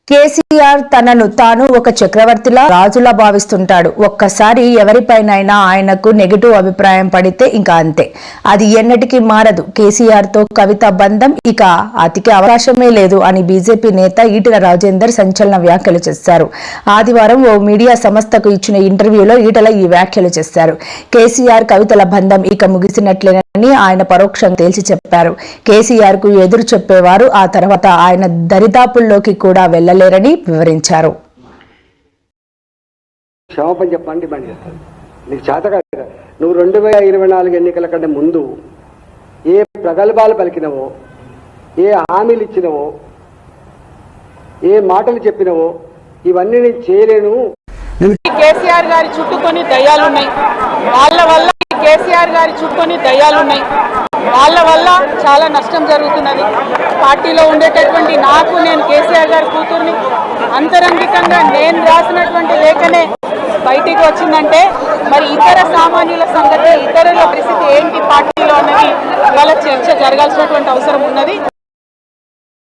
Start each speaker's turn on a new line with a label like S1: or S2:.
S1: కేసీఆర్ తనను తాను ఒక చక్రవర్తిలా రాజులా భావిస్తుంటాడు. ఒక్కసారి ఎవరిపైనైనా ఆయనకు నెగటివ్ అభిప్రాయం పడితే ఇంకా అంతే, అది ఎన్నటికీ మారదు. కేసీఆర్ తో కవిత బంధం ఇక అతికే అవకాశమే లేదు అని బీజేపీ నేత ఈటెల రాజేందర్ సంచలన వ్యాఖ్యలు చేశారు. ఆదివారం ఓ మీడియా సంస్థకు ఇచ్చిన ఇంటర్వ్యూలో ఈటెల ఈ వ్యాఖ్యలు చేశారు. కేసీఆర్ కవితల బంధం ఇక ముగిసినట్లేనని ఆయన పరోక్షంగా తేల్చి చెప్పారు. కేసీఆర్ కు ఎదురు చెప్పేవారు ఆ తర్వాత ఆయన దరిదాపుల్లోకి కూడా వెళ్ళలేరని వివరించారు.
S2: క్షమాపణ చెప్పండి, బండి చేస్తాను. నీకు చేత కాదు. నువ్వు 2024 ఎన్నికల కంటే ముందు ఏ ప్రగల్భాలు పలికినవో, ఏ హామీలు ఇచ్చినవో, ఏ మాటలు చెప్పినవో ఇవన్నీ నేను చేయలేను.
S3: కేసీఆర్ గారి చుట్టూ కొన్ని దయ్యాలున్నాయి, వాళ్ళ వల్ల కేసీఆర్ గారి చుట్టూ కొన్ని దయ్యాలున్నాయి, వాళ్ళ వల్ల చాలా నష్టం జరుగుతున్నది. పార్టీలో ఉండేటటువంటి నాకు, నేను కేసీఆర్ గారి కూతుర్ని, అంతరంగికంగా నేను రాసినటువంటి లేఖనే బయటికి వచ్చిందంటే మరి ఇతర సామాన్యుల సంగతి, ఇతరుల పరిస్థితి ఏంటి పార్టీలో అన్నది ఇవాళ చర్చ జరగాల్సినటువంటి అవసరం